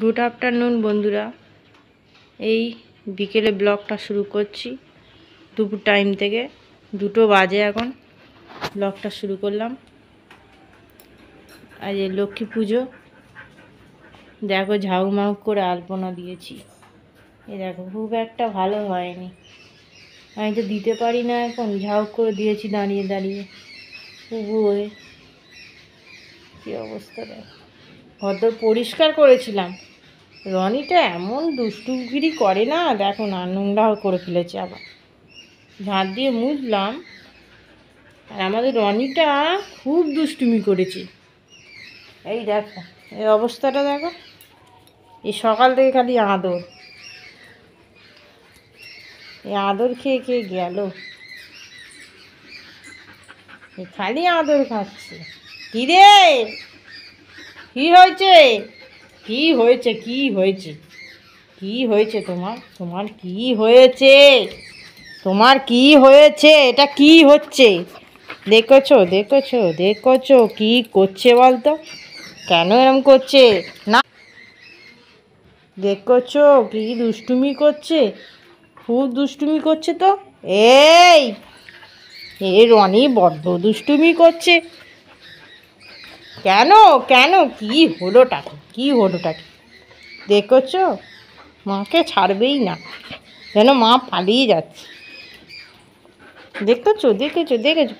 Good afternoon বন্ধুরা, এই বিকেলে ব্লগটা শুরু করছি। দুপুর টাইম থেকে 2টো বাজে এখন ব্লগটা শুরু করলাম। আজ লক্ষ্মী পুজো, দেখো ঝাউমাউ করে আলপনা দিয়েছি। এই দেখো খুব একটা ভালো হয়নি, আমি তো দিতে পারি না, এখন ঝাউ করে দিয়েছি দাঁড়িয়ে দাঁড়িয়ে উবু হয়ে। কী অবস্থা দেখো, ঘর পরিষ্কার করেছিলাম, রনিটা এমন দুষ্টুগিরি করে না, দেখো না নোংরা করে ফেলেছে। আবার ঝাঁট দিয়ে মুছলাম, আর আমাদের রনিটা খুব দুষ্টুমি করেছে। এই দেখো এই অবস্থাটা দেখো, এই সকাল থেকে খালি আদর, এই আদর খেয়ে খেয়ে গেল, খালি আদর খাচ্ছে। কী রে, কী হয়েছে, কী হয়েছে, কী হয়েছে, কী হয়েছে তোমার, তোমার কী হয়েছে, তোমার কী হয়েছে, এটা কী হচ্ছে? দেখেছো দেখেছো দেখেছো কী করছে বলতো, কেন এরম করছে না? দেখেছো কী দুষ্টুমি করছে, খুব দুষ্টুমি করছে তো। এই রনি বড্ড দুষ্টুমি করছে। কেন কেন কী হলোটাকে, কী হলোটাকে দেখেছো? মাকে ছাড়বেই না, যেন মা পালিয়ে যাচ্ছে। দেখেছো দেখেছো দেখেছো,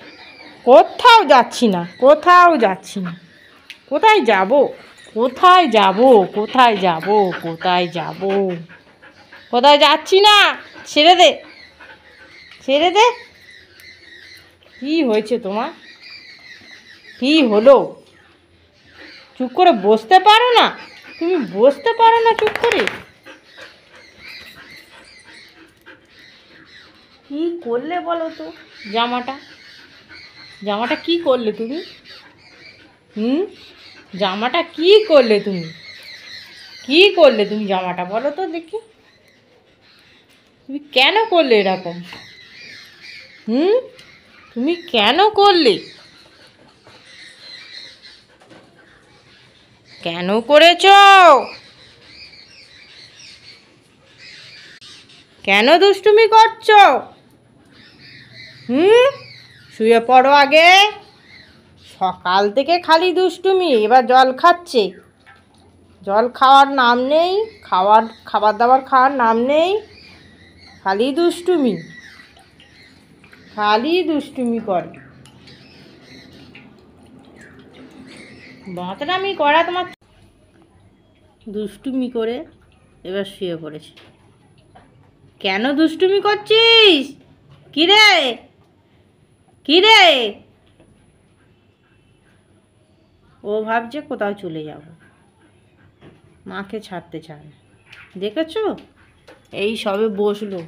কোথাও যাচ্ছি না, কোথাও যাচ্ছি না। কোথায় যাব, কোথায় যাব, কোথায় যাব, কোথায় যাব, কোথায় যাচ্ছি না। ছেড়ে দে, ছেড়ে দে। কী হয়েছে তোমার, কী হলো? চুপ করে বসতে পারো না, তুমি বসতে পারো না চুপ করে? কী করলে বলো তো জামাটা, জামাটা কী করলে তুমি? জামাটা কী করলে তুমি, কী করলে তুমি জামাটা, বলো তো দেখি। তুমি কেন করলে এরকম? তুমি কেন করলে, কেন করেছো? কেন দুষ্টুমি করছো? শুয়ে পড়ো আগে, সকাল থেকে খালি দুষ্টুমি। এবার জল খাচ্ছে, জল খাওয়ার নাম নেই, খাবার দাবার খাওয়ার নাম নেই, খালি দুষ্টুমি, খালি দুষ্টুমি করে। বাতরামি করা তোমার, দুষ্টুমি করে এবার শুয়ে পড়েছে। কেন দুষ্টুমি করছিস? কিরে, কিরে? ও ভাবছে কোথাও চলে যাব, মাকে ছাড়তে চায় না। দেখেছো, এই সবে বসলো,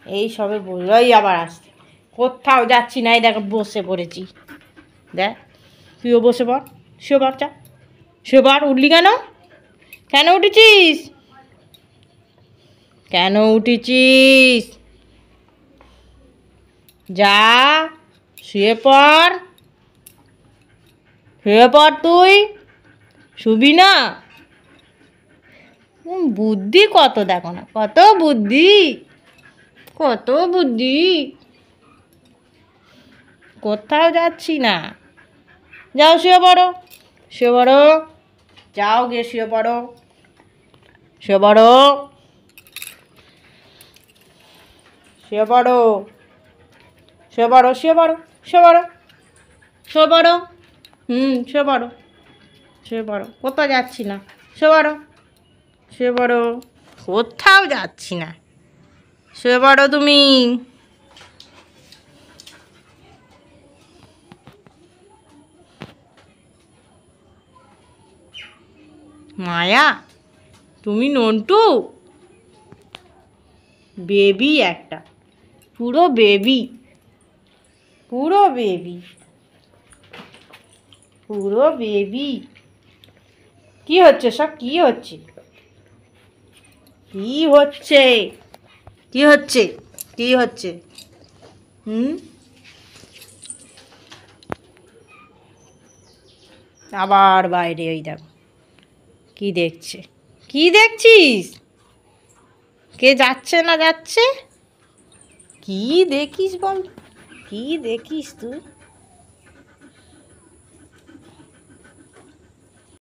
এই সবে বসলো, এই আবার আসছে। কোথাও যাচ্ছি না, এই দেখো বসে পড়েছি। দেখ তুইও বসে পড়, শুয়ে পড়, চা শুয়ে পড়। উঠলি কেন, কেন উঠেছিস, কেন উঠেছিস? যা শুয়ে পড়, শুয়ে পড়, তুই শুবি না? বুদ্ধি কত দেখো না, কত বুদ্ধি, কত বুদ্ধি। কোথাও যাচ্ছি না, যাও শুয়ে পড়ো, শুয়ে পড়ো, যাও গিয়ে শুয়ে পড়ো, শুয়ে পড়ো, শুয়ে পড়ো, শুয়ে পড়ো, শুয়ে পড়ো, শুয়ে পড়ো, শুয়ে পড়ো। শুয়ে পড়ো, শুয়ে পড়ো, কোথাও যাচ্ছি না, শুয়ে পড়ো, শুয়ে পড়ো, কোথাও যাচ্ছি না, শুয়ে পড়ো তুমি। মায়া, তুমি নন্টু, বেবি একটা, পুরো বেবি, পুরো বেবি, পুরো বেবি। কি হচ্ছে সব, কি হচ্ছে, কি হচ্ছে, কি হচ্ছে, কি হচ্ছে? আবার বাইরে, ওই দেখো কি দেখছে? কি দেখছিস? কে যাচ্ছে না যাচ্ছে? কি দেখিস বল? কি দেখিস তুই?